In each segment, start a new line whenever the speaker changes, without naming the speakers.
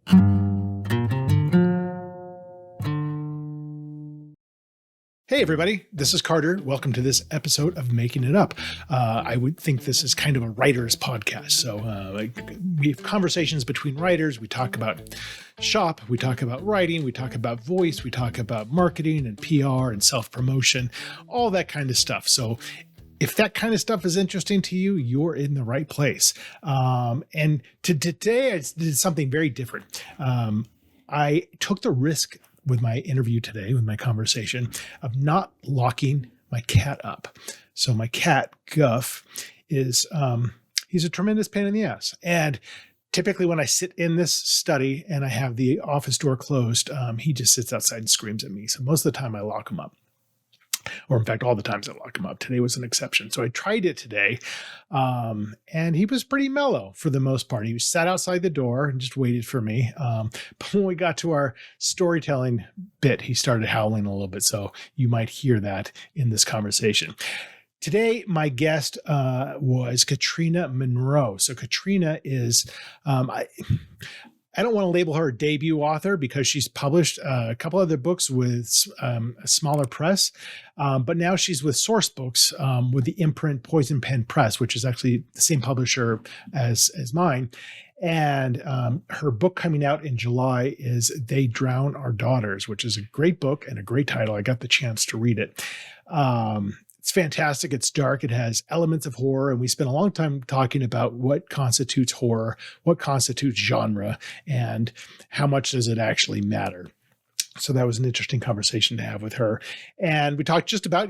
Hey, everybody. This is Carter. Welcome to this episode of Making It Up. I would think this is kind of a writer's podcast. So we have conversations between writers. We talk about shop. We talk about writing. We talk about voice. We talk about marketing and PR and self-promotion, all that kind of stuff. So if that kind of stuff is interesting to you, you're in the right place. And today, I did something very different. I took the risk with my interview today, with my conversation, of not locking my cat up. So my cat, Guff, is he's a tremendous pain in the ass. And typically when I sit in this study and I have the office door closed, he just sits outside and screams at me. So most of the time I lock him up. Or in fact, all the times I lock him up. Today was an exception. So I tried it today, and he was pretty mellow for the most part. He sat outside the door and just waited for me. But when we got to our storytelling bit, he started howling a little bit. So you might hear that in this conversation. Today, my guest was Katrina Monroe. So Katrina is, I don't want to label her a debut author because she's published a couple other books with a smaller press, but now she's with Sourcebooks with the imprint Poison Pen Press, which is actually the same publisher as mine. And her book coming out in July is They Drown Our Daughters, which is a great book and a great title. I got the chance to read it. It's fantastic. It's dark. It has elements of horror. And we spent a long time talking about what constitutes horror, what constitutes genre, and how much does it actually matter. So that was an interesting conversation to have with her. And we talked just about,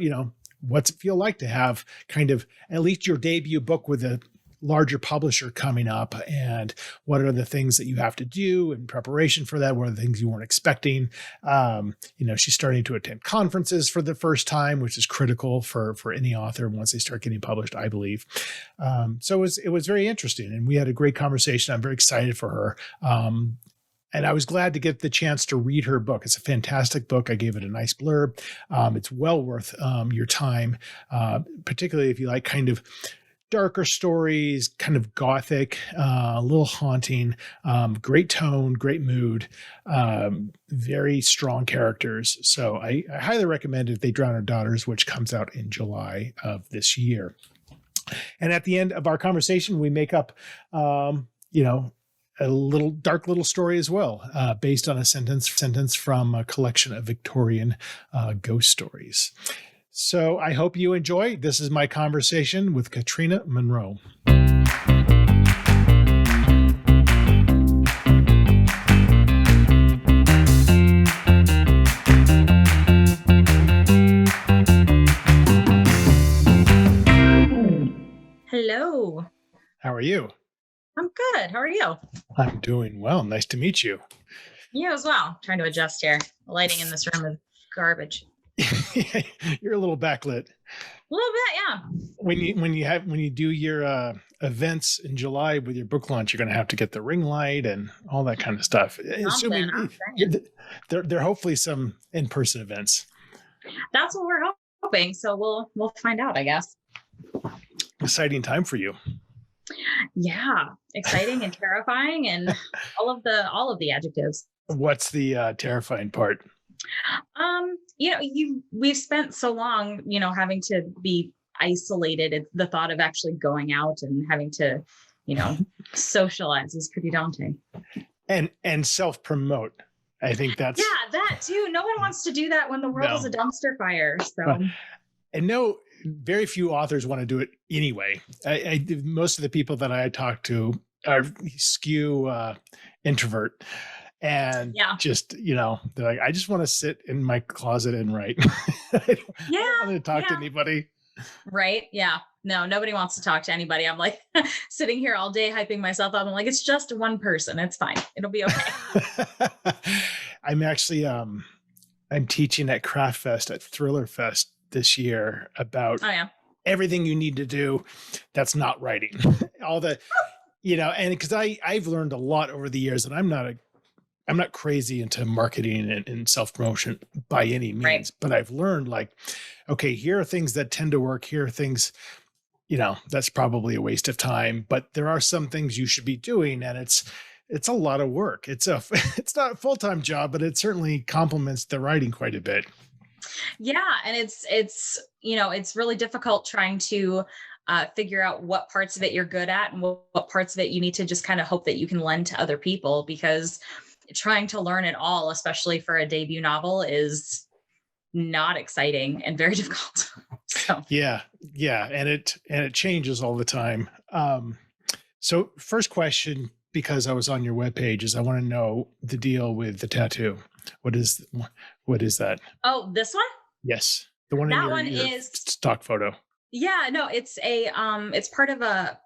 what's it feel like to have kind of at least your debut book with a larger publisher coming up, and what are the things that you have to do in preparation for that? What are the things you weren't expecting? She's starting to attend conferences for the first time, which is critical for any author once they start getting published, I believe. So it was very interesting, and we had a great conversation. I'm very excited for her. And I was glad to get the chance to read her book. It's a fantastic book. I gave it a nice blurb. It's well worth your time, particularly if you like kind of darker stories, kind of gothic, a little haunting, great tone, great mood, very strong characters. So I highly recommend it. They Drown Our Daughters, which comes out in July of this year. And at the end of our conversation, we make up, a little dark little story as well, based on a sentence from a collection of Victorian ghost stories. So I hope you enjoy. This is my conversation with Katrina Monroe.
Hello.
How are you?
I'm good. How are you?
I'm doing well. Nice to meet you.
You as well. Trying to adjust here. The lighting in this room is garbage.
You're a little backlit.
A little bit, yeah.
When you do your events in July with your book launch, you're going to have to get the ring light and all that kind of stuff. Assuming there are hopefully some in-person events.
That's what we're hoping. So we'll find out, I guess.
Exciting time for you. Yeah,
exciting and terrifying, and all of the adjectives.
What's the terrifying part?
We've spent so long, having to be isolated. It's the thought of actually going out and having to, socialize is pretty daunting.
And self-promote. I think that's...
Yeah, that too. No one wants to do that when the world is a dumpster fire. So,
and no, very few authors want to do it anyway. Most of the people that I talk to are skew introvert. And just, they're like, I just want to sit in my closet and write. I don't want to talk to anybody.
Right. Yeah. No, nobody wants to talk to anybody. I'm like sitting here all day hyping myself up. I'm like, it's just one person. It's fine. It'll be okay.
I'm actually, I'm teaching at Craft Fest at Thriller Fest this year about everything you need to do that's not writing. All the, and because I've learned a lot over the years, and I'm not crazy into marketing and self-promotion by any means, but I've learned okay, here are things that tend to work. Here are things, that's probably a waste of time, but there are some things you should be doing. And it's it's a lot of work. It's not a full-time job, but it certainly complements the writing quite a bit.
Yeah, and it's really difficult trying to figure out what parts of it you're good at and what parts of it you need to just kind of hope that you can lend to other people, because trying to learn it all, especially for a debut novel, is not exciting and very difficult. So
Yeah, and it changes all the time. So first question, because I was on your webpage, is I want to know the deal with the tattoo. What is that?
oh, this one?
Yes, the one in
That
your,
one
your
is
stock photo.
yeah, no, it's part of a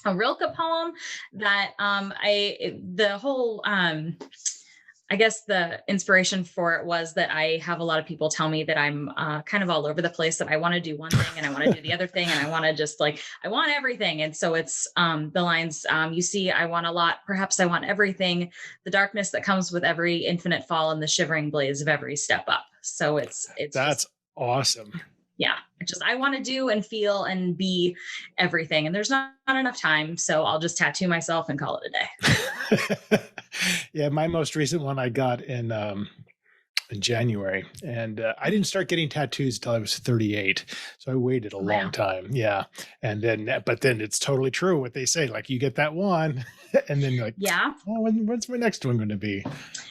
Rilke poem that the whole I guess the inspiration for it was that I have a lot of people tell me that I'm kind of all over the place, that I want to do one thing and I want to do the other thing. And I want to just like, I want everything. And so it's the lines, you see, I want a lot, perhaps I want everything, the darkness that comes with every infinite fall and the shivering blaze of every step up. So it's
That's
just,
awesome.
yeah, I want to do and feel and be everything. And there's not enough time. So I'll just tattoo myself and call it a day.
Yeah, my most recent one I got in January, and I didn't start getting tattoos until I was 38, so I waited a long
Wow.
time. Yeah, and then it's totally true what they say. Like you get that one, and then you're like,
Yeah.
oh, when's my next one going to be?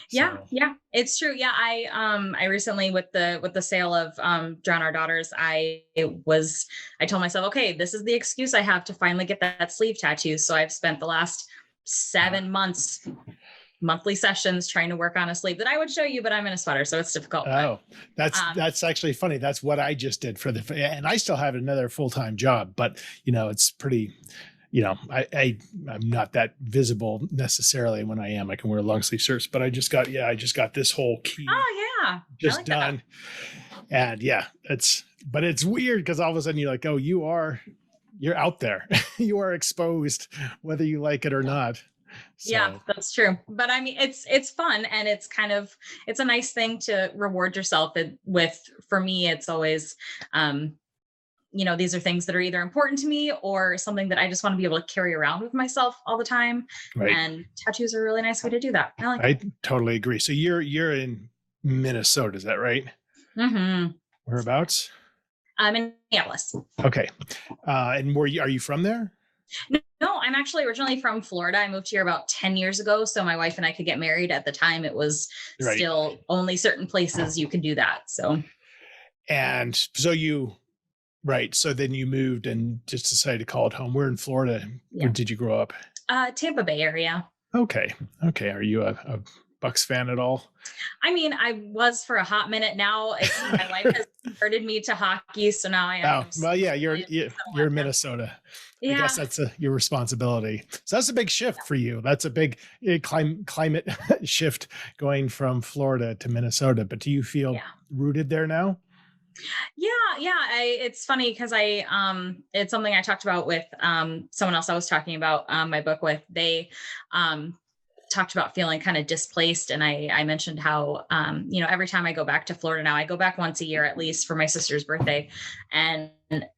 Yeah,
So,
yeah, it's true. Yeah, I recently with the sale of Drown Our Daughters, I told myself, okay, this is the excuse I have to finally get that sleeve tattoo. So I've spent the last
uh,
7 months, monthly sessions trying to work on a sleeve that I would show you, but I'm in a sweater, so it's difficult. But
oh, that's
um,
that's actually funny. That's what I just did and I still have another full-time job, but it's pretty. I'm not that visible necessarily. When I am, I can wear long sleeve shirts, but I just got this whole key
oh yeah, I
just
like that.
done. And yeah, but it's weird because all of a sudden you're like, oh, you're out there. You are exposed, whether you like it or not.
Yeah,
So
that's true. But I mean, it's fun, and it's a nice thing to reward yourself with. For me, it's always, these are things that are either important to me or something that I just want to be able to carry around with myself all the time.
right.
And tattoos are a really nice way to do that. I like it.
I totally agree. So you're in Minnesota, is that right?
Mm-hmm.
Whereabouts?
I'm in Minneapolis.
Okay. And are you from there?
No, I'm actually originally from Florida. I moved here about 10 years ago. So my wife and I could get married. At the time, it was
Right.
still only certain places you could do that. So,
And so right. So then you moved and just decided to call it home. We're in Florida.
yeah.
Where did you grow up?
Tampa Bay area.
Okay. Okay. Are you a Bucks fan at all?
I mean, I was for a hot minute. Now my life has converted me to hockey. So now I am.
Oh, well, yeah, you're in
Yeah.
Minnesota. I
Yeah.
guess that's your responsibility. So that's a big shift for you. That's a big climate shift going from Florida to Minnesota. But do you feel
Yeah.
rooted there now?
Yeah. It's funny because it's something I talked about with someone else I was talking about my book with. They talked about feeling kind of displaced, and I mentioned how every time I go back to Florida now, I go back once a year at least for my sister's birthday, and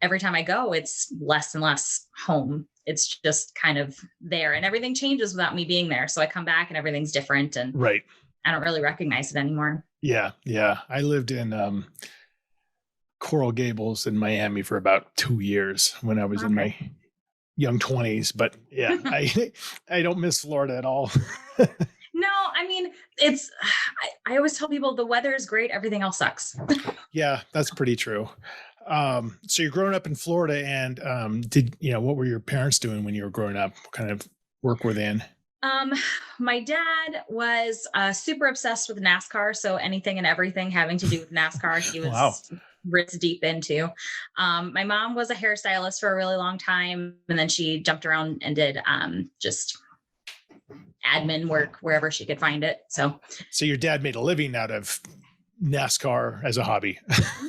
every time I go, it's less and less home. It's just kind of there, and everything changes without me being there. So I come back and everything's different, and
Right.
I don't really recognize it anymore.
Yeah. Yeah. I lived in Coral Gables in Miami for about 2 years when I was in my young 20s. But yeah, I don't miss Florida at all.
No, I mean, I always tell people the weather is great. Everything else sucks.
Yeah, that's pretty true. So you're growing up in Florida, and what were your parents doing when you were growing up? What kind of work were they in?
My dad was super obsessed with NASCAR. So anything and everything having to do with NASCAR, he was
Wow.
wrist deep into. My mom was a hairstylist for a really long time. And then she jumped around and did just admin work wherever she could find it. So
your dad made a living out of NASCAR as a hobby.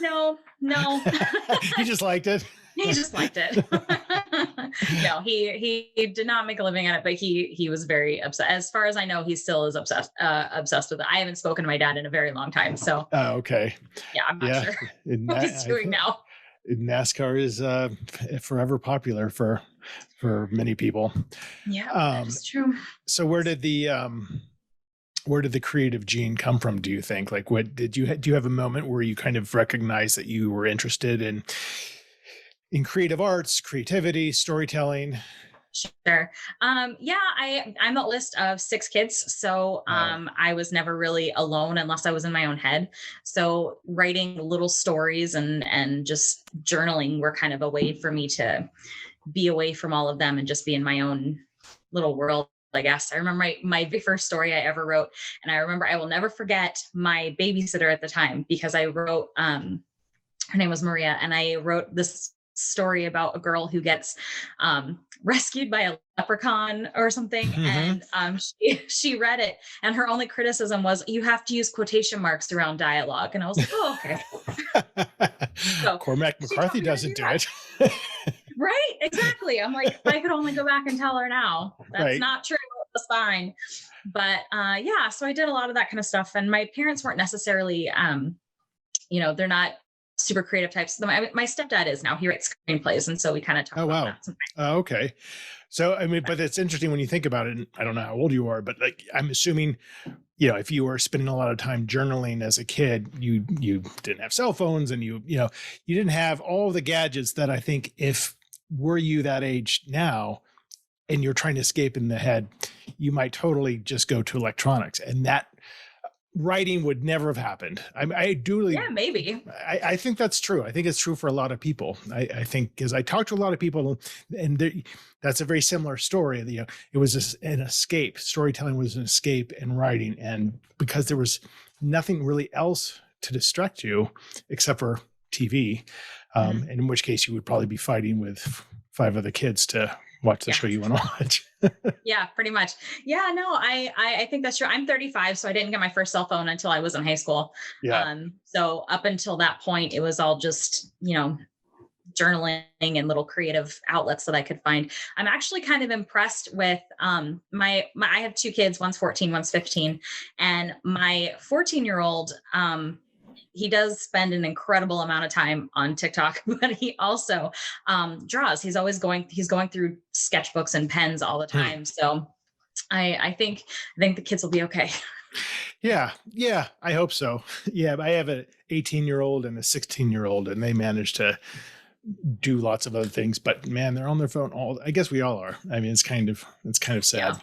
no.
He just liked it.
He just liked it. No, he did not make a living at it, but he was very upset. As far as I know, he still is obsessed with it. I haven't spoken to my dad in a very long time, so
Oh, okay.
yeah, I'm not sure what he's doing now.
NASCAR is forever popular for many people.
Yeah, that's true.
So where did the creative gene come from, do you think? Like, what do you have a moment where you kind of recognized that you were interested in creative arts, creativity, storytelling?
Sure. Yeah, I'm the oldest of 6 kids. So I was never really alone unless I was in my own head. So writing little stories and just journaling were kind of a way for me to be away from all of them and just be in my own little world, I guess. I remember my very first story I ever wrote. And I remember I will never forget my babysitter at the time, because I wrote, her name was Maria, and I wrote this story about a girl who gets rescued by a leprechaun or something.
Mm-hmm.
And she read it, and her only criticism was, you have to use quotation marks around dialogue. And I was like, oh, okay. So
Cormac McCarthy doesn't do it.
Right, exactly. I'm like, if I could only go back and tell her now, that's
Right.
not true. It's fine. But yeah, so I did a lot of that kind of stuff. And my parents weren't necessarily, they're not super creative types. My stepdad is now. He writes screenplays, and so we kind of talk about that sometimes.
Okay. So, I mean, but it's interesting when you think about it. And I don't know how old you are, but like, I'm assuming, if you were spending a lot of time journaling as a kid, you didn't have cell phones, and you didn't have all the gadgets that I think, if were you that age now and you're trying to escape in the head, you might totally just go to electronics, and that writing would never have happened.
Yeah, maybe.
I think that's true. I think it's true for a lot of people. I think, because I talked to a lot of people, and that's a very similar story. It was an escape. Storytelling was an escape in writing, and because there was nothing really else to distract you except for TV, and in which case you would probably be fighting with 5 other kids to watch the show you want to watch.
Yeah, pretty much. Yeah, no, I think that's true. I'm 35, so I didn't get my first cell phone until I was in high school.
Yeah.
So up until that point, it was all just, journaling and little creative outlets that I could find. I'm actually kind of impressed with my I have 2 kids, one's 14, one's 15, and my 14-year-old he does spend an incredible amount of time on TikTok, but he also draws. He's going through sketchbooks and pens all the time. So I think the kids will be okay.
Yeah. I hope so. Yeah, I have an 18-year-old and a 16-year-old, and they manage to do lots of other things. But man, they're on their phone I guess we all are. I mean, it's kind of sad. Yeah.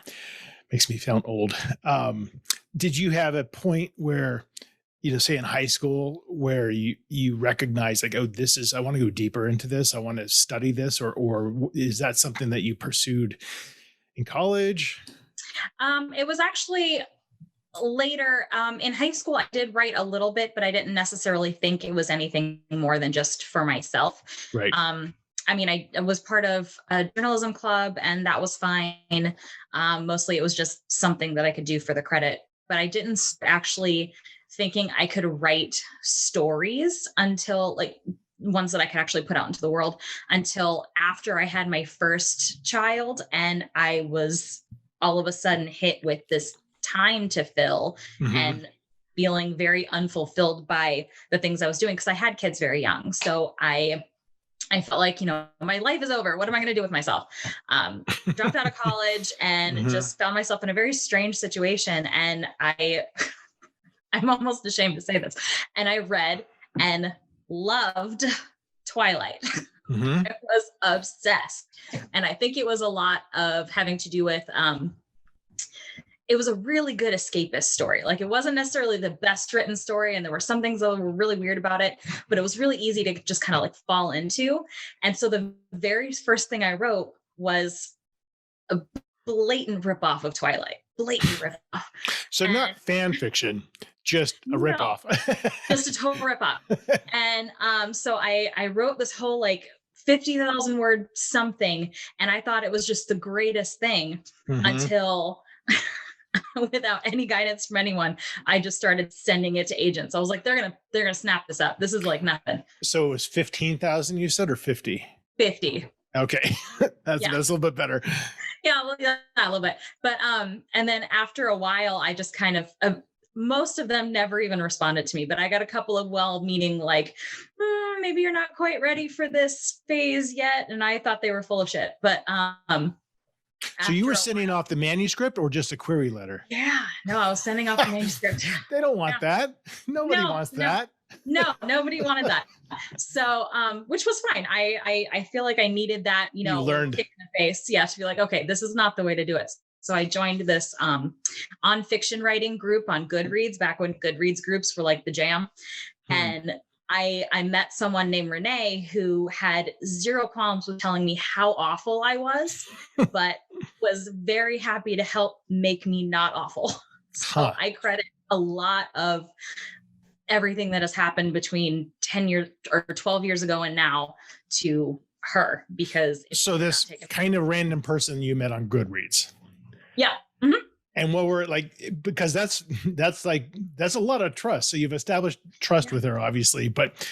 Makes me feel old. Did you have a point where, say in high school, where you recognize, like, oh, I want to go deeper into this, I want to study this, or is that something that you pursued in college?
It was actually later. In high school, I did write a little bit, but I didn't necessarily think it was anything more than just for myself.
Right.
I mean, I was part of a journalism club, and that was fine. Mostly it was just something that I could do for the credit, but I didn't actually thinking I could write stories until, like, ones that I could actually put out into the world, until after I had my first child, and I was all of a sudden hit with this time to fill and feeling very unfulfilled by the things I was doing, because I had kids very young. So I felt like, my life is over. What am I going to do with myself? Dropped out of college and just found myself in a very strange situation. And I'm almost ashamed to say this. And I read and loved Twilight. I was obsessed. And I think it was a lot of having to do with, it was a really good escapist story. Like, it wasn't necessarily the best written story, and there were some things that were really weird about it, but it was really easy to just kind of like fall into. And so the very first thing I wrote was a blatant ripoff of Twilight. Blatant ripoff.
So not fan fiction, just a ripoff.
Just a total ripoff. And so I wrote this whole, like, 50,000 word something, and I thought it was just the greatest thing until without any guidance from anyone, I just started sending it to agents. I was like, they're gonna snap this up. This is like nothing.
So it was 15,000 you said, or 50?
50.
Okay. That's a little bit better.
Yeah, a little bit. But and then after a while, I just kind of most of them never even responded to me, but I got a couple of well-meaning, like, maybe you're not quite ready for this phase yet. And I thought they were full of shit. But
So you
after
were
a
sending off the manuscript or just a query letter?
Yeah, no, I was sending off the manuscript.
They don't want that. Nobody wants that.
No, nobody wanted that. So, which was fine. I feel like I needed that,
You learned.
kick in the face. Yeah, to be like, okay, this is not the way to do it. So I joined this on-fiction writing group on Goodreads back when Goodreads groups were like the jam. And I met someone named Renee who had zero qualms with telling me how awful I was, but was very happy to help make me not awful. So I credit a lot of everything that has happened between 10 years or 12 years ago and now to her, because
so this kind of random person you met on Goodreads.
Yeah.
And what were like, because that's a lot of trust. So you've established trust with her, obviously, but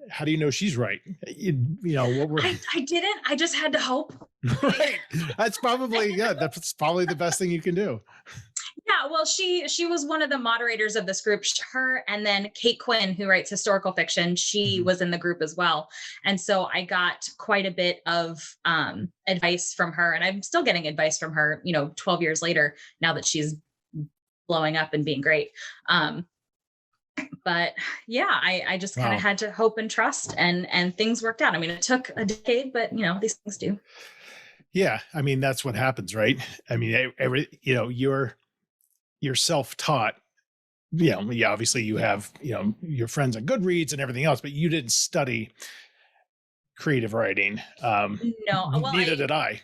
how do you know she's right? What were
I didn't. I just had to hope.
Right. That's probably the best thing you can do.
Yeah, well, she was one of the moderators of this group. Her and then Kate Quinn, who writes historical fiction, she was in the group as well. And so I got quite a bit of advice from her, and I'm still getting advice from her, 12 years later, now that she's blowing up and being great. But yeah, I just kind of had to hope and trust, and things worked out. I mean, it took a decade, but these things do.
Yeah, I mean, that's what happens, right? I mean, you're self-taught. Obviously you have, your friends on Goodreads and everything else, but you didn't study creative writing.
No, well,
neither did I.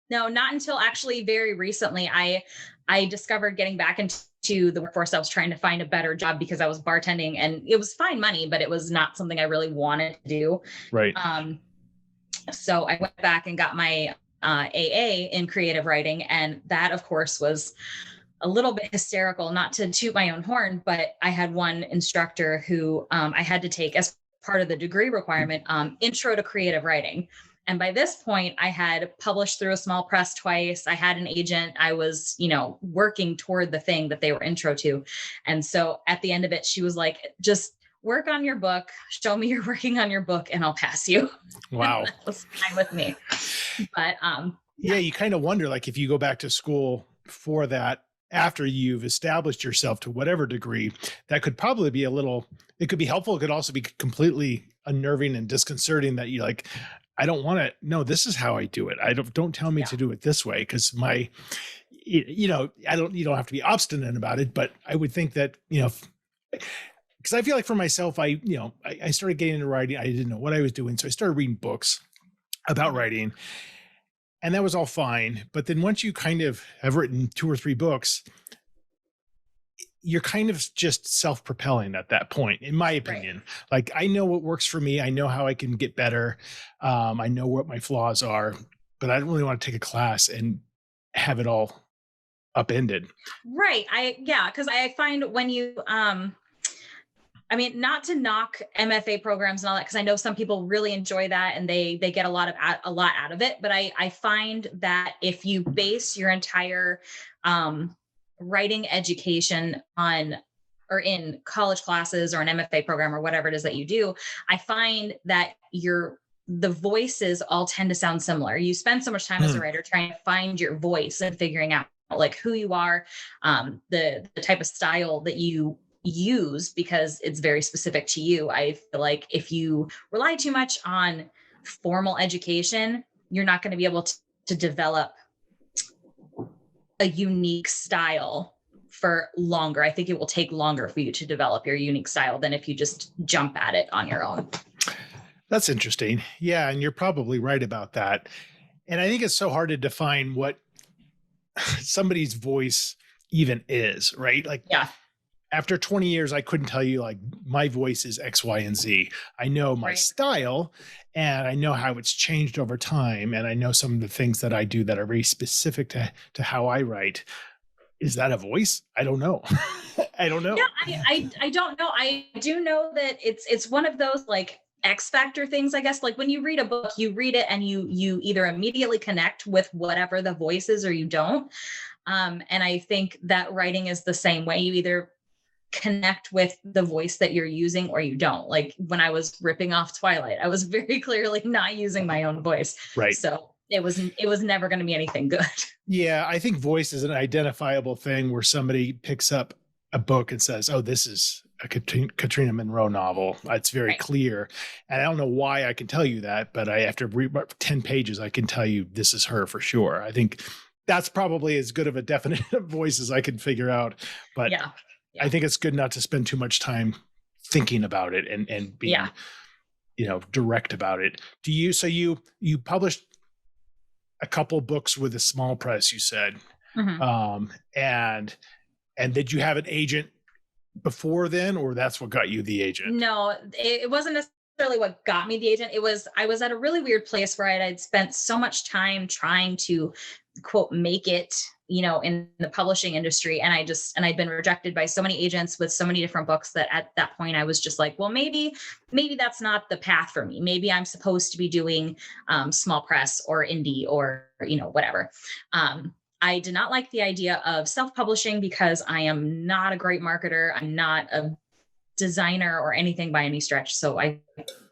No, not until actually very recently. I discovered getting back into the workforce. I was trying to find a better job because I was bartending, and it was fine money, but it was not something I really wanted to do.
Right.
So I went back and got my AA in creative writing, and that, of course, was a little bit hysterical, not to toot my own horn, but I had one instructor who I had to take as part of the degree requirement, intro to creative writing. And by this point, I had published through a small press twice. I had an agent. I was, working toward the thing that they were intro to. And so at the end of it, she was like, just work on your book, show me you're working on your book, and I'll pass you.
Wow.
That was fine with me. But
yeah, you kind of wonder, like, if you go back to school for that, after you've established yourself to whatever degree, that could probably be it could be helpful. It could also be completely unnerving and disconcerting that you like, I don't want to, no, this is how I do it. Don't tell me to do it this way. Cause you don't have to be obstinate about it, but I would think that, cause I feel like for myself, I started getting into writing. I didn't know what I was doing. So I started reading books about writing. And that was all fine. But then once you kind of have written 2 or 3 books, you're kind of just self-propelling at that point, in my opinion. Right. Like, I know what works for me. I know how I can get better. I know what my flaws are, but I don't really want to take a class and have it all upended.
Right. Because I find when you, not to knock MFA programs and all that, because I know some people really enjoy that and they get a lot out of it. But I find that if you base your entire writing education on or in college classes or an MFA program or whatever it is that you do, I find that the voices all tend to sound similar. You spend so much time as a writer trying to find your voice and figuring out like who you are, the type of style that you use, because it's very specific to you. I feel like if you rely too much on formal education, you're not going to be able to develop a unique style for longer. I think it will take longer for you to develop your unique style than if you just jump at it on your own.
That's interesting. Yeah. And you're probably right about that. And I think it's so hard to define what somebody's voice even is, right? Like,
yeah.
After 20 years, I couldn't tell you like my voice is X, Y, and Z. I know my style and I know how it's changed over time. And I know some of the things that I do that are very specific to how I write. Is that a voice? I don't know. I don't know.
Yeah, I don't know. I do know that it's one of those like X factor things, I guess. Like when you read a book, you read it and you either immediately connect with whatever the voice is or you don't. And I think that writing is the same way. You either connect with the voice that you're using or you don't. Like when I was ripping off Twilight, I was very clearly not using my own voice.
Right.
So it was never going to be anything good.
Yeah, I think voice is an identifiable thing where somebody picks up a book and says, "Oh, this is a Katrina Monroe novel." It's very clear. And I don't know why I can tell you that, but I after read 10 pages, I can tell you this is her for sure. I think that's probably as good of a definitive voice as I can figure out. But
Yeah.
I think it's good not to spend too much time thinking about it and being, direct about it. So you published a couple books with a small press, you said.
Mhm.
And did you have an agent before then, or that's what got you the agent?
No, it wasn't necessarily what got me the agent. I was at a really weird place where I'd spent so much time trying to quote make it, in the publishing industry, and I'd been rejected by so many agents with so many different books that at that point I was just like, well, maybe that's not the path for me. Maybe I'm supposed to be doing small press or indie or whatever. I did not like the idea of self-publishing because I am not a great marketer. I'm not a designer or anything by any stretch. So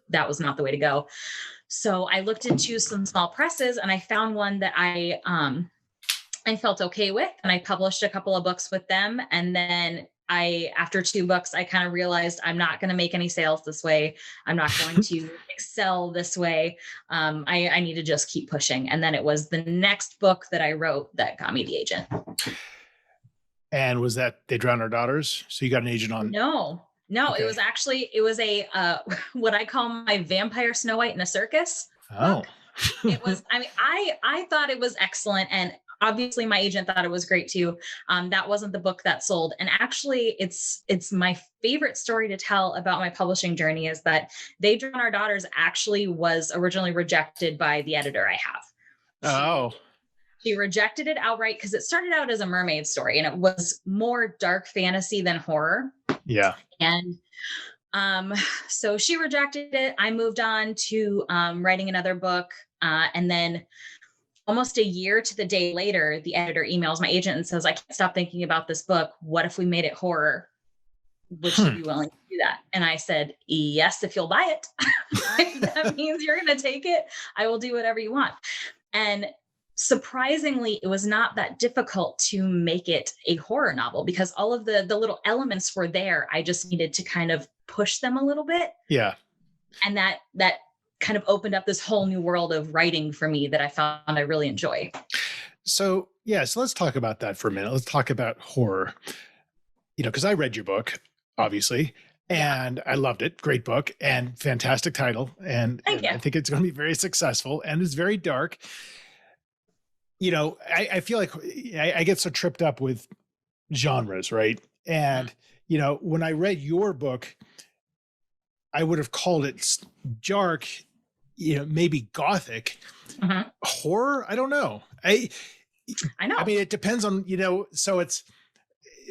that was not the way to go. So I looked into some small presses and I found one that I felt okay with, and I published a couple of books with them. And then after 2 books, I kind of realized I'm not going to make any sales this way. I'm not going to excel this way. I need to just keep pushing. And then it was the next book that I wrote that got me the agent.
And was that They Drown Our Daughters? So you got an agent on?
No,
Okay.
It was a, what I call my vampire Snow White in a circus.
Oh,
It was, I thought it was excellent. And obviously my agent thought it was great too. That wasn't the book that sold. And actually it's my favorite story to tell about my publishing journey is that They Drown Our Daughters actually was originally rejected by the editor I have. She rejected it outright because it started out as a mermaid story and it was more dark fantasy than horror.
Yeah.
And so she rejected it. I moved on to writing another book. And then almost a year to the day later, the editor emails my agent and says, I can't stop thinking about this book. What if we made it horror? Would you be willing to do that? And I said, yes, if you'll buy it. If that means you're going to take it, I will do whatever you want. And surprisingly, it was not that difficult to make it a horror novel because all of the little elements were there. I just needed to kind of push them a little bit.
Yeah.
And that kind of opened up this whole new world of writing for me that I found I really enjoy.
So let's talk about that for a minute. Let's talk about horror, because I read your book, obviously, and I loved it. Great book and fantastic title. And I think it's going to be very successful and it's very dark. I feel like I get so tripped up with genres, right? And, when I read your book, I would have called it dark, maybe gothic. Horror. I don't know. I know. I mean, it depends on, so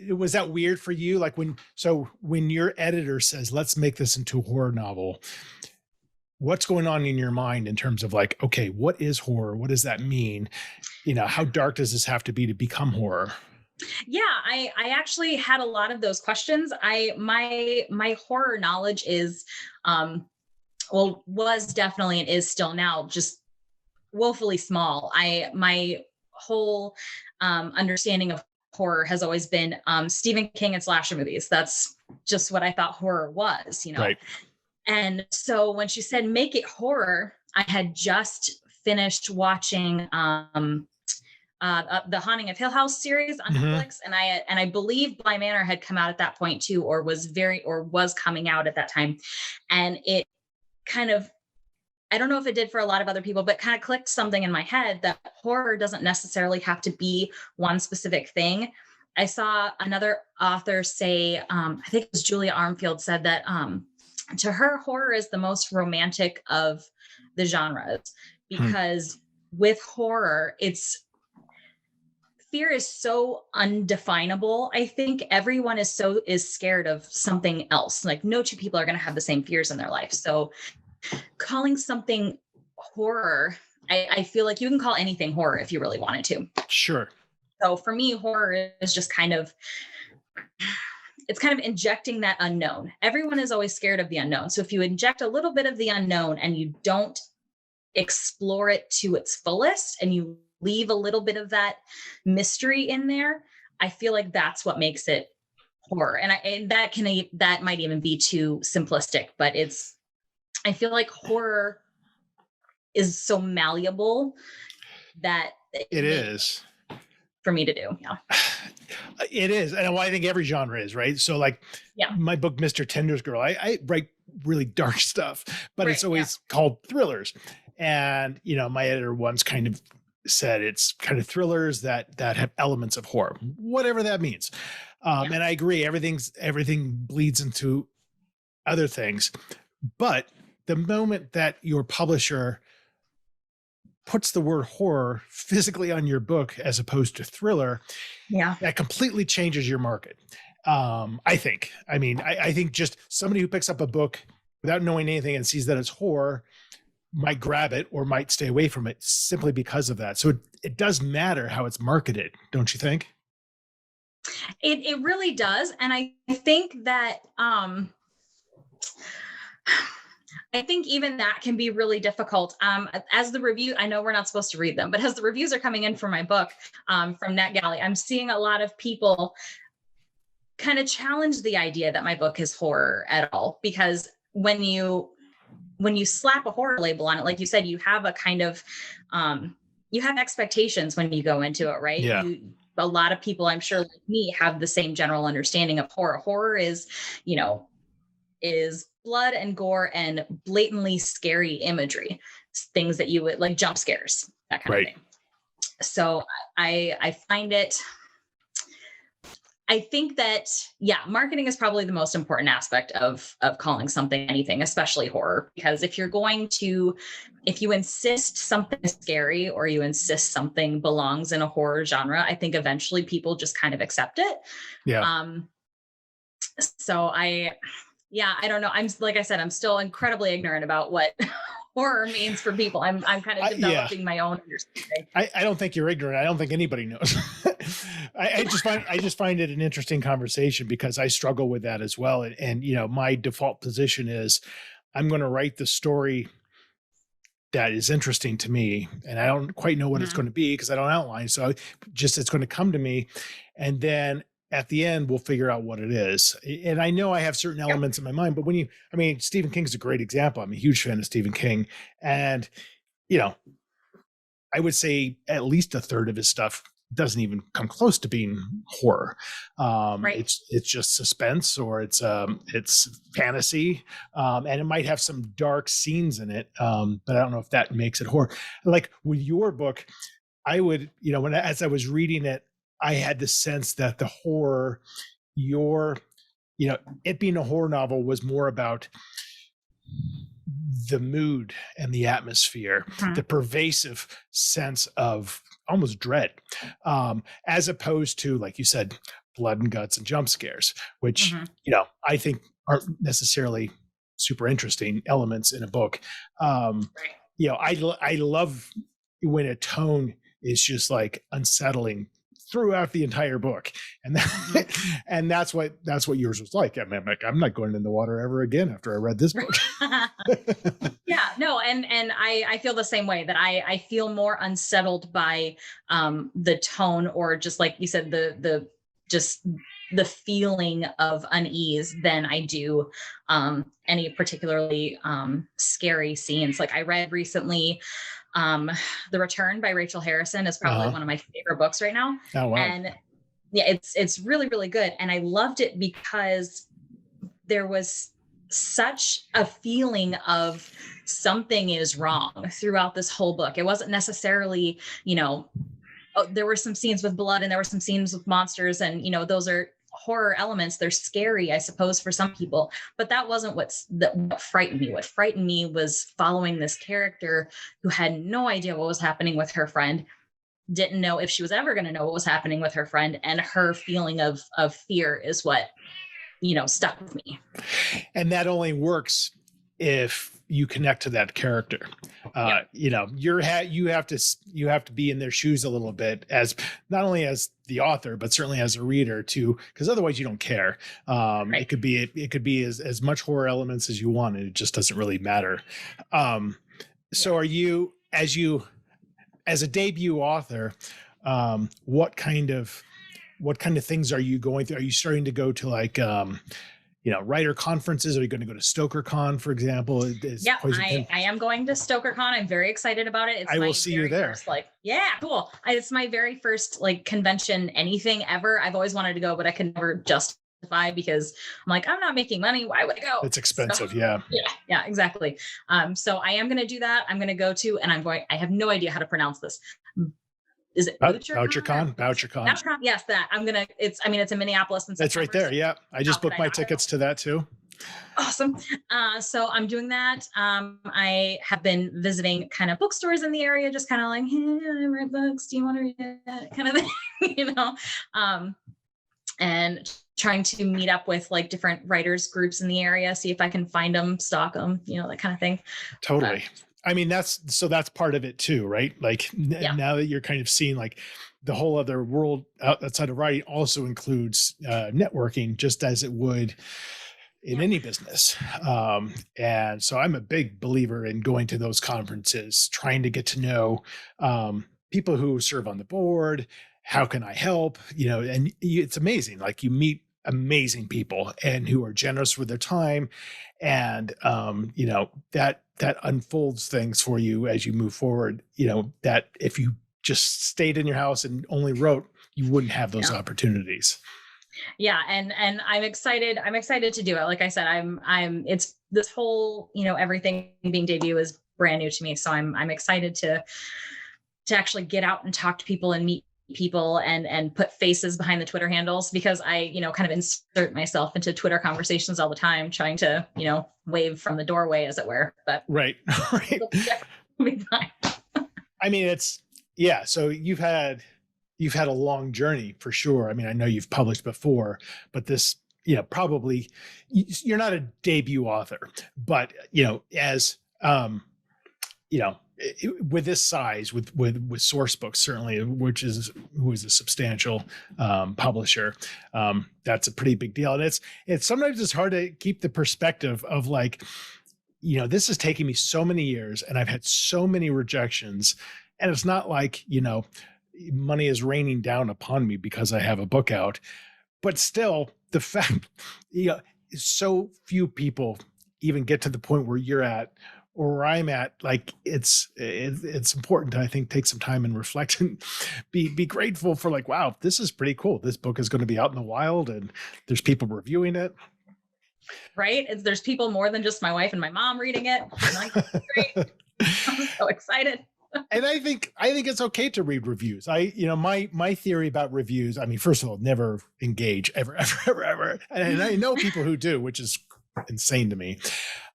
was that weird for you? Like when your editor says, let's make this into a horror novel, what's going on in your mind in terms of like, okay, what is horror? What does that mean? How dark does this have to be to become horror?
Yeah, I actually had a lot of those questions. My horror knowledge is, was definitely and is still now just woefully small. My whole understanding of horror has always been Stephen King and slasher movies. That's just what I thought horror was,
Right.
And so when she said make it horror, I had just finished watching the Haunting of Hill House series on Netflix, and I believe Bly Manor had come out at that point too, or was coming out at that time, and it kind of, I don't know if it did for a lot of other people, but kind of clicked something in my head that horror doesn't necessarily have to be one specific thing. I saw another author say, I think it was Julia Armfield said that to her, horror is the most romantic of the genres because with horror, fear is so undefinable. I think everyone is scared of something else. Like no two people are going to have the same fears in their life. So calling something horror, I feel like you can call anything horror if you really wanted to.
Sure.
So for me, horror is just it's kind of injecting that unknown. Everyone is always scared of the unknown. So if you inject a little bit of the unknown and you don't explore it to its fullest and you leave a little bit of that mystery in there, I feel like that's what makes it horror. And that might even be too simplistic, but I feel like horror is so malleable that
it is
for me to do. Yeah.
It is. And I think every genre is, right? So like my book, Mr. Tender's Girl, I write really dark stuff, but it's always called thrillers. And, my editor once kind of said it's kind of thrillers that have elements of horror, whatever that means. And I agree. Everything bleeds into other things. But the moment that your publisher puts the word horror physically on your book as opposed to thriller, that completely changes your market. I think. I think just somebody who picks up a book without knowing anything and sees that it's horror might grab it or might stay away from it simply because of that. So it does matter how it's marketed, don't you think?
It really does. And I think that I think even that can be really difficult. As the review, I know we're not supposed to read them, but as the reviews are coming in for my book from NetGalley, I'm seeing a lot of people kind of challenge the idea that my book is horror at all, because when you slap a horror label on it, like you said, you have a kind of you have expectations when you go into it, right?
Yeah.
A lot of people, I'm sure, like me, have the same general understanding of horror. Horror is blood and gore and blatantly scary imagery, things that you would like, jump scares, that kind of thing. So I find it, I think that, marketing is probably the most important aspect of calling something anything, especially horror, because if you insist something is scary or you insist something belongs in a horror genre, I think eventually people just kind of accept it. So I don't know. Like I said, I'm still incredibly ignorant about what horror means for people. I'm kind of developing my own understanding.
I don't think you're ignorant. I don't think anybody knows. I just find it an interesting conversation because I struggle with that as well. And my default position is I'm going to write the story that is interesting to me. And I don't quite know what it's going to be because I don't outline. So it's going to come to me. And then at the end, we'll figure out what it is. And I know I have certain elements in my mind, but Stephen King's a great example. I'm a huge fan of Stephen King. And, I would say at least a third of his stuff doesn't even come close to being horror. It's just suspense or it's fantasy. And it might have some dark scenes in it. But I don't know if that makes it horror. Like with your book, I would, as I was reading it, I had the sense that the horror, it being a horror novel was more about the mood and the atmosphere, the pervasive sense of almost dread, as opposed to, like you said, blood and guts and jump scares, which, I think aren't necessarily super interesting elements in a book. I love when a tone is just like unsettling throughout the entire book. And and that's what yours was like. I'm not going in the water ever again after I read this book.
And I feel the same way, that I feel more unsettled by the tone, or just like you said, the feeling of unease than I do any particularly scary scenes. Like I read recently The Return by Rachel Harrison is probably one of my favorite books right now.
Oh, wow.
And it's really, really good. And I loved it because there was such a feeling of something is wrong throughout this whole book. It wasn't necessarily, there were some scenes with blood and there were some scenes with monsters, and, those are horror elements. They're scary, I suppose, for some people, but that wasn't what frightened me. What frightened me was following this character who had no idea what was happening with her friend, didn't know if she was ever going to know what was happening with her friend, and her feeling of fear is what, stuck with me.
And that only works if you connect to that character. You know, you have to be in their shoes a little bit, as not only as the author, but certainly as a reader too, because otherwise you don't care. It could be as much horror elements as you want, and it just doesn't really matter. So are you, as a debut author, what kind of things are you going through? Are you starting to go to like, writer conferences? Are you going to go to StokerCon, for example?
I am going to StokerCon. I'm very excited about it.
I will see you there.
Cool. It's my very first like convention, anything ever. I've always wanted to go, but I could never justify because I'm like, I'm not making money. Why would I go?
It's expensive.
So,
yeah,
exactly. So I am going to do that. I'm going to go to, and I have no idea how to pronounce this. Is it VoucherCon? Yes, that. It's in Minneapolis.
That's right there. Yeah. I just booked my tickets to that too.
Awesome. So I'm doing that. I have been visiting kind of bookstores in the area, just kind of like, hey, I write books. Do you want to read it? Kind of thing, and trying to meet up with like different writers groups in the area, see if I can find them, stalk them, that kind of thing.
Totally. That's part of it too, right? Like now that you're kind of seeing like the whole other world outside of writing also includes networking, just as it would in any business. And so I'm a big believer in going to those conferences, trying to get to know people who serve on the board. How can I help? And it's amazing. Like you meet amazing people and who are generous with their time. And, that unfolds things for you as you move forward, that if you just stayed in your house and only wrote, you wouldn't have those opportunities.
Yeah. And I'm excited to do it. Like I said, it's this whole, everything being debut is brand new to me. So I'm excited to actually get out and talk to people and meet people and put faces behind the Twitter handles, because I, kind of insert myself into Twitter conversations all the time, trying to, wave from the doorway, as it were. But
right. So you've had a long journey for sure. I mean, I know you've published before, but this, probably you're not a debut author, but as with this size, with Sourcebooks, certainly, who is a substantial publisher, that's a pretty big deal. And it's sometimes it's hard to keep the perspective of like, this has taken me so many years and I've had so many rejections, and it's not like, money is raining down upon me because I have a book out, but still the fact, so few people even get to the point where you're at, or where I'm at. Like it's important to, I think, take some time and reflect and be grateful for like, wow, this is pretty cool. This book is going to be out in the wild and there's people reviewing it.
Right. There's people more than just my wife and my mom reading it. I'm like, great. I'm so excited.
And I think it's okay to read reviews. My theory about reviews, I mean, first of all, never engage ever. And I know people who do, which is insane to me.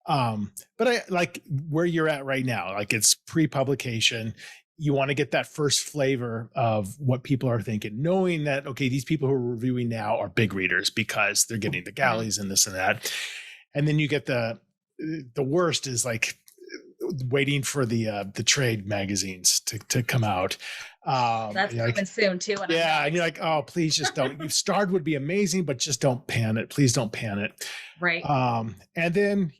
But I like where you're at right now. Like it's pre-publication. You want to get that first flavor of what people are thinking, knowing that, okay, these people who are reviewing now are big readers because they're getting the galleys and this and that. And then you get the worst is like waiting for the trade magazines to come out.
That's coming soon too.
And you're like, oh, please just don't. Starred would be amazing, but just don't pan it. Please don't pan it.
Right.
And then,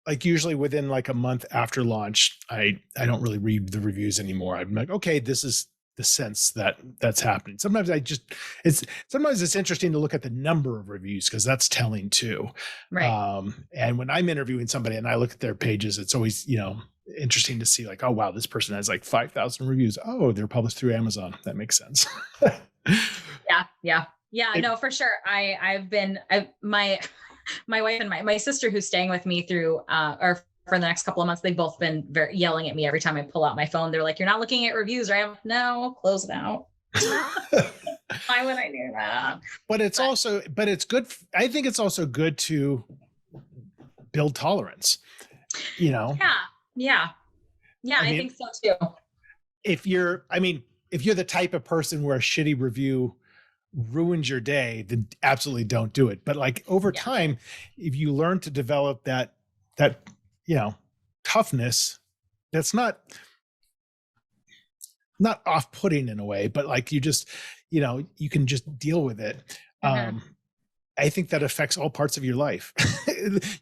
like usually within like a month after launch, I don't really read the reviews anymore. I'm like, okay, this is the sense that's happening. Sometimes it's interesting to look at the number of reviews because that's telling too.
Right.
And when I'm interviewing somebody and I look at their pages, it's always, interesting to see like, oh, wow, this person has like 5,000 reviews. Oh, they're published through Amazon. That makes sense.
Yeah. No, for sure. My wife and my sister who's staying with me through, or for the next couple of months, they've both been yelling at me every time I pull out my phone. They're like, you're not looking at reviews, right? I'm like, no, close it out. Why would I do that?
But it's good. I think it's also good to build tolerance, Yeah.
I think so too.
If you're the type of person where a shitty review ruins your day, then absolutely don't do it. But like over time, if you learn to develop that toughness that's not off-putting in a way, but like you just, you can just deal with it. I think that affects all parts of your life.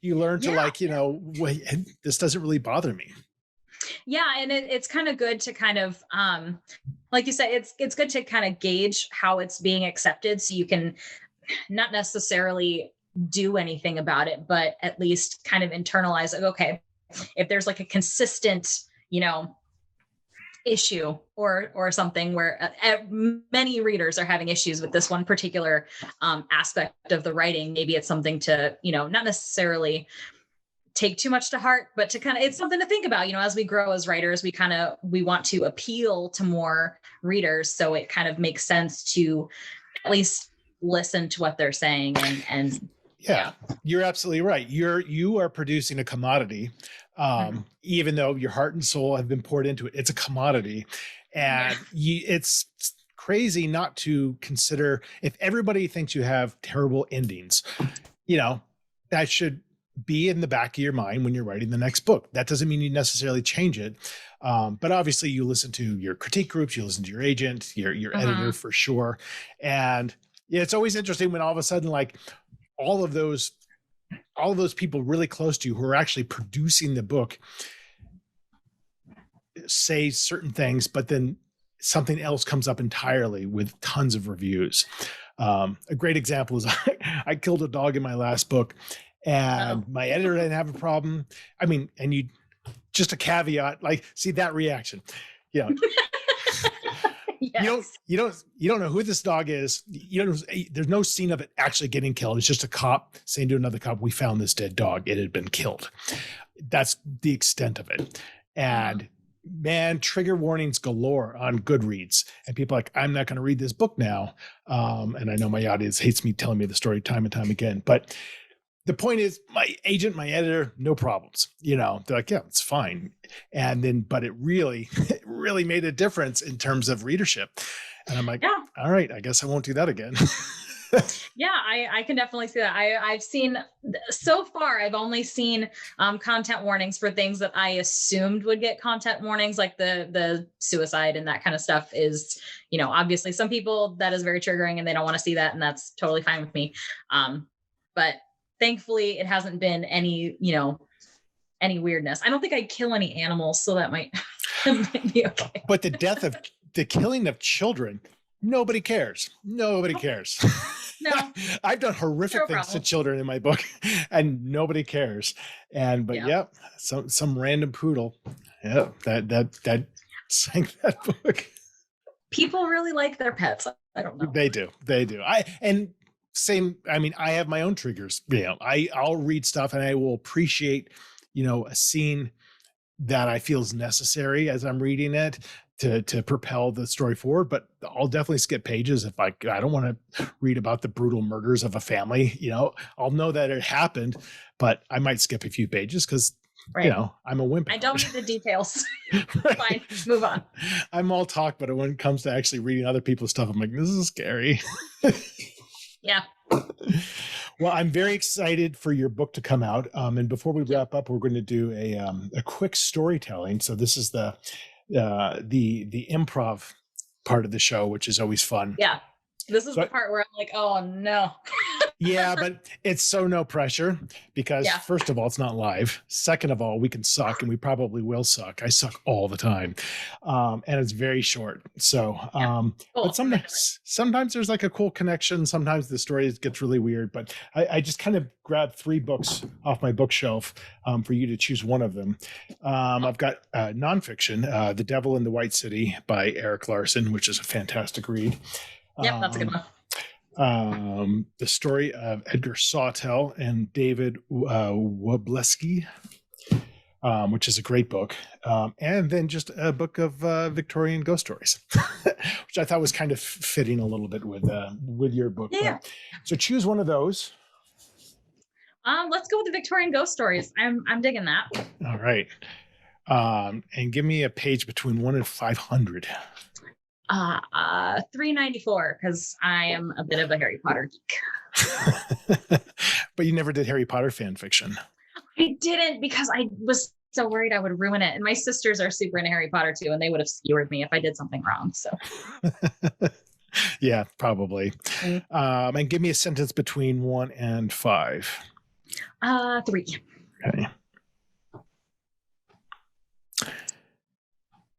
You learn to wait, this doesn't really bother me.
Yeah. And it's kind of good to kind of, like you said, it's good to kind of gauge how it's being accepted. So you can not necessarily do anything about it, but at least kind of internalize like, okay, if there's like a consistent, issue or something where many readers are having issues with this one particular aspect of the writing, maybe it's something to, not necessarily take too much to heart, but to kind of, it's something to think about, as we grow as writers, we want to appeal to more readers. So it kind of makes sense to at least listen to what they're saying and
yeah, you're absolutely right. You are producing a commodity. Even though your heart and soul have been poured into it, it's a commodity. And it's crazy not to consider, if everybody thinks you have terrible endings, that should be in the back of your mind when you're writing the next book. That doesn't mean you necessarily change it. But obviously you listen to your critique groups, you listen to your agent, your editor for sure. And it's always interesting when all of a sudden, like all of those people really close to you who are actually producing the book say certain things, but then something else comes up entirely with tons of reviews. A great example is I killed a dog in my last book, and my editor didn't have a problem. I mean, and just a caveat, like, see that reaction, Yes. You don't know who this dog is. There's no scene of it actually getting killed. It's just a cop saying to another cop, "We found this dead dog. It had been killed." That's the extent of it. And man, trigger warnings galore on Goodreads. And people are like, I'm not going to read this book now. And I know my audience hates me telling me the story time and time again. But the point is, my agent, my editor, no problems. They're like, yeah, it's fine. And then, but it really made a difference in terms of readership. And I'm like, all right, I guess I won't do that again.
Yeah, I can definitely see that. I've seen, so far, I've only seen content warnings for things that I assumed would get content warnings, like the suicide and that kind of stuff is, obviously some people that is very triggering and they don't want to see that. And that's totally fine with me. But thankfully it hasn't been any, any weirdness. I don't think I'd kill any animals, so that might be okay.
But the killing of children, nobody cares. Nobody cares.
No.
I've done horrific things to children in my book and nobody cares. But some random poodle, that sank that book.
People really like their pets. I don't know.
They do. I have my own triggers. I'll read stuff and I will appreciate, a scene that I feel is necessary as I'm reading it to propel the story forward. But I'll definitely skip pages if I don't want to read about the brutal murders of a family. I'll know that it happened, but I might skip a few pages because I'm a wimp.
I don't need the details. Fine, move on.
I'm all talk, but when it comes to actually reading other people's stuff, I'm like, this is scary.
Yeah.
Well, I'm very excited for your book to come out. And before we wrap up, we're going to do a quick storytelling. So this is the improv part of the show, which is always fun.
Yeah. This is the part where I'm like, oh no.
Yeah, but it's so no pressure because first of all, it's not live. Second of all, we can suck and we probably will suck. I suck all the time. And it's very short. So, cool. But sometimes there's like a cool connection. Sometimes the story gets really weird, but I just kind of grabbed 3 books off my bookshelf for you to choose one of them. I've got nonfiction, The Devil in the White City by Eric Larson, which is a fantastic read.
Yep, that's a good one.
The story of Edgar Sawtelle and David Wobleski, which is a great book. And then just a book of Victorian Ghost Stories, which I thought was kind of fitting a little bit with your book.
Yeah.
So choose one of those.
Let's go with the Victorian Ghost Stories. I'm digging that.
All right. And give me a page between 1 and 500.
394, because I am a bit of a Harry Potter geek.
But you never did Harry Potter fan fiction.
I didn't, because I was so worried I would ruin it. And my sisters are super into Harry Potter too, and they would have skewered me if I did something wrong. So
Yeah, probably. And give me a sentence between 1 and 5.
3.
Okay.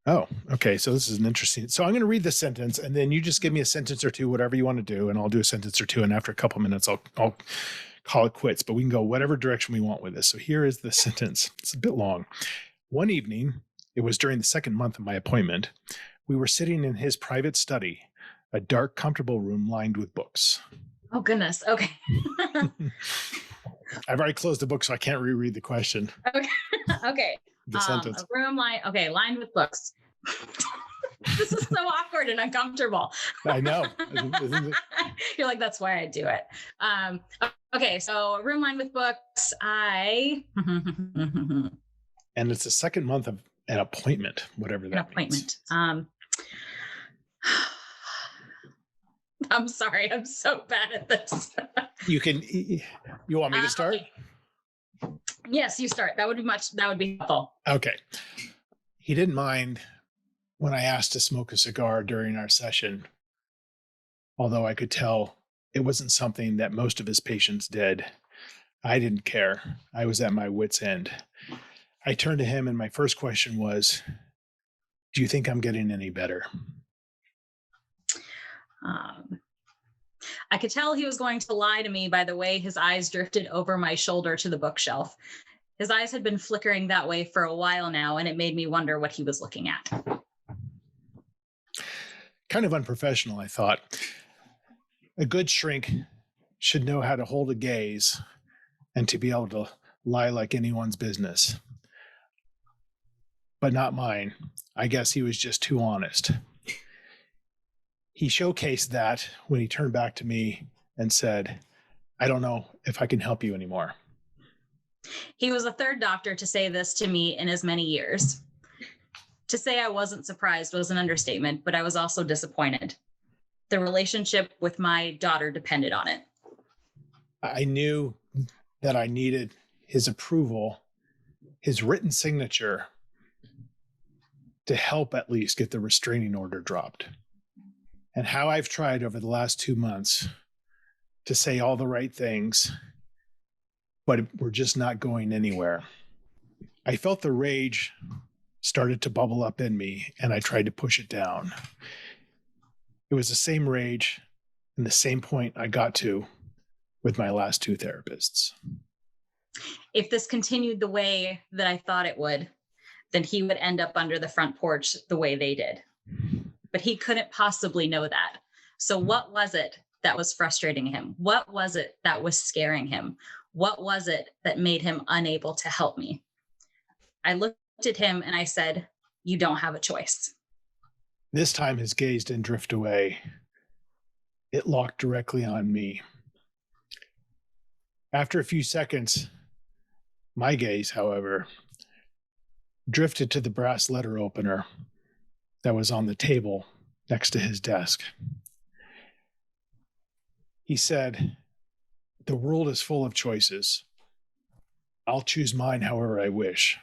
Oh, okay. So this is an interesting. So I'm going to read this sentence, and then you just give me a sentence or two, whatever you want to do, and I'll do a sentence or two. And after a couple minutes, I'll call it quits. But we can go whatever direction we want with this. So here is the sentence. It's a bit long. One evening, it was during the second month of my appointment, we were sitting in his private study, a dark, comfortable room lined with books.
Oh, goodness. Okay.
I've already closed the book, so I can't reread the question.
Okay. Okay.
The sentence.
A room lined with books. This is so awkward and uncomfortable.
I know. Isn't it?
You're like, that's why I do it. Okay. So a room lined with books.
And it's the second month of an appointment, whatever that means.
I'm sorry. I'm so bad at this.
You want me to start?
Okay. Yes, you start. That would be helpful.
Okay. He didn't mind when I asked to smoke a cigar during our session, although I could tell it wasn't something that most of his patients did. I didn't care. I was at my wit's end. I turned to him and my first question was, do you think I'm getting any better?
I could tell he was going to lie to me by the way his eyes drifted over my shoulder to the bookshelf. His eyes had been flickering that way for a while now, and it made me wonder what he was looking at.
Kind of unprofessional, I thought. A good shrink should know how to hold a gaze and to be able to lie like anyone's business. But not mine. I guess he was just too honest. He showcased that when he turned back to me and said, I don't know if I can help you anymore.
He was the third doctor to say this to me in as many years. To say I wasn't surprised was an understatement, but I was also disappointed. The relationship with my daughter depended on it.
I knew that I needed his approval, his written signature, to help at least get the restraining order dropped. And how I've tried over the last 2 months to say all the right things, but we're just not going anywhere. I felt the rage started to bubble up in me, and I tried to push it down. It was the same rage and the same point I got to with my last 2 therapists.
If this continued the way that I thought it would, then he would end up under the front porch the way they did. But he couldn't possibly know that. So what was it that was frustrating him? What was it that was scaring him? What was it that made him unable to help me? I looked at him and I said, you don't have a choice.
This time his gaze didn't drift away. It locked directly on me. After a few seconds, my gaze, however, drifted to the brass letter opener that was on the table next to his desk. He said, the world is full of choices. I'll choose mine however I wish.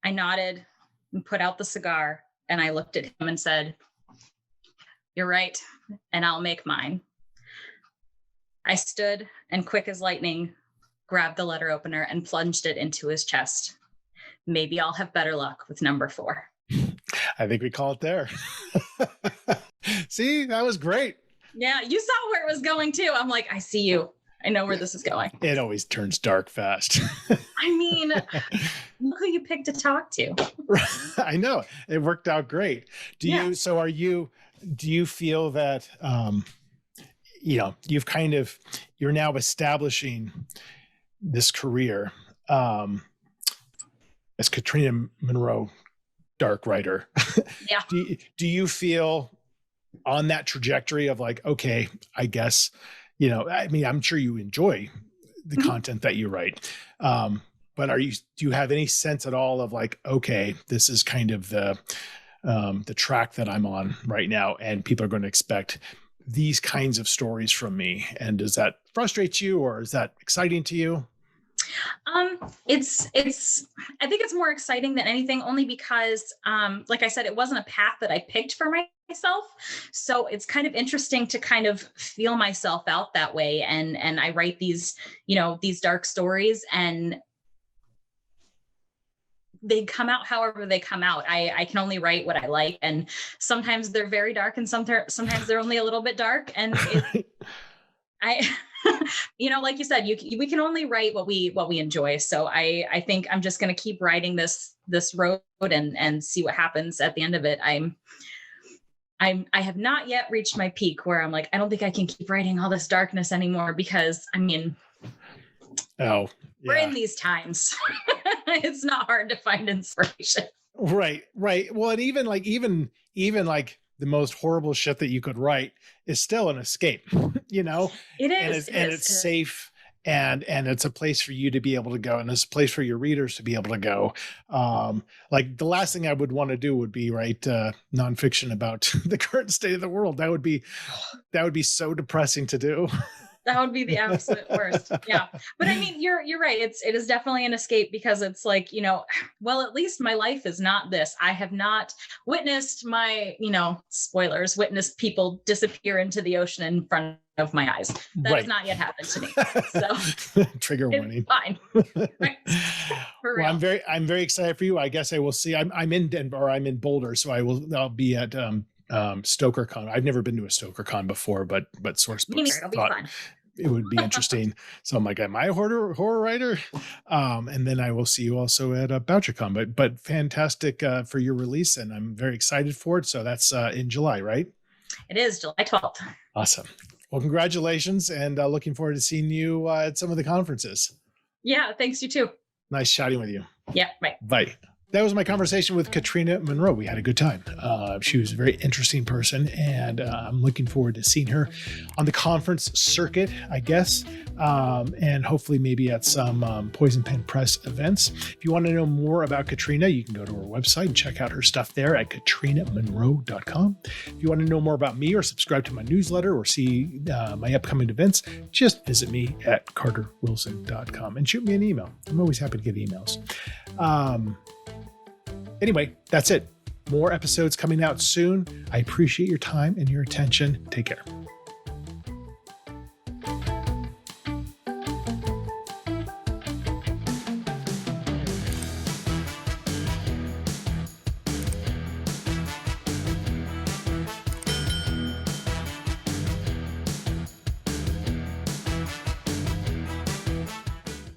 I nodded and put out the cigar, and I looked at him and said, you're right, and I'll make mine. I stood and quick as lightning, grabbed the letter opener and plunged it into his chest. Maybe I'll have better luck with number 4.
I think we call it there. See, that was great.
Yeah, you saw where it was going too. I'm like, I see you. I know where this is going.
It always turns dark fast.
I mean, look who you picked to talk to.
I know. It worked out great. Do you feel that, you're now establishing this career as Katrina Monroe, dark writer.
Yeah.
Do you feel on that trajectory of like, okay, I guess, I'm sure you enjoy the content that you write. But do you have any sense at all of like, okay, this is kind of the track that I'm on right now, and people are going to expect these kinds of stories from me? And does that frustrate you, or is that exciting to you?
I think it's more exciting than anything, only because, like I said, it wasn't a path that I picked for myself. So it's kind of interesting to kind of feel myself out that way. And I write these, these dark stories, and they come out however they come out. I can only write what I like. And sometimes they're very dark, and sometimes they're only a little bit dark. And I, like you said, we can only write what we enjoy. So I think I'm just going to keep writing this road and see what happens at the end of it. I have not yet reached my peak where I'm like, I don't think I can keep writing all this darkness anymore, because we're in these times. It's not hard to find inspiration.
Right. Well, and even like the most horrible shit that you could write is still an escape,
It is.
And it's safe, and it's a place for you to be able to go, and it's a place for your readers to be able to go. Like the last thing I would want to do would be write nonfiction about the current state of the world. That would be so depressing to do.
That would be the absolute worst. Yeah. But you're right. It is definitely an escape, because it's like, well, at least my life is not this. I have not witnessed spoilers, witnessed people disappear into the ocean in front of my eyes. That has not yet happened to me. So
trigger warning.
Fine. For real.
Well, I'm very excited for you. I guess I will see. I'm in Denver, or I'm in Boulder. So I'll be at, StokerCon. I've never been to a StokerCon before, but Sourcebooks thought it would be interesting. So I'm like, am I a horror writer? And then I will see you also at BoucherCon. But fantastic for your release, and I'm very excited for it. So that's in July, right?
It is July 12th.
Awesome. Well, congratulations, and looking forward to seeing you at some of the conferences.
Yeah, thanks. You too.
Nice chatting with you.
Yeah, bye.
Bye. That was my conversation with Katrina Monroe. We had a good time. She was a very interesting person, and I'm looking forward to seeing her on the conference circuit, I guess, and hopefully maybe at some Poison Pen Press events. If you want to know more about Katrina, you can go to her website and check out her stuff there at katrinamonroe.com. If you want to know more about me, or subscribe to my newsletter, or see my upcoming events, just visit me at carterwilson.com and shoot me an email. I'm always happy to get emails. Anyway, that's it. More episodes coming out soon. I appreciate your time and your attention. Take care.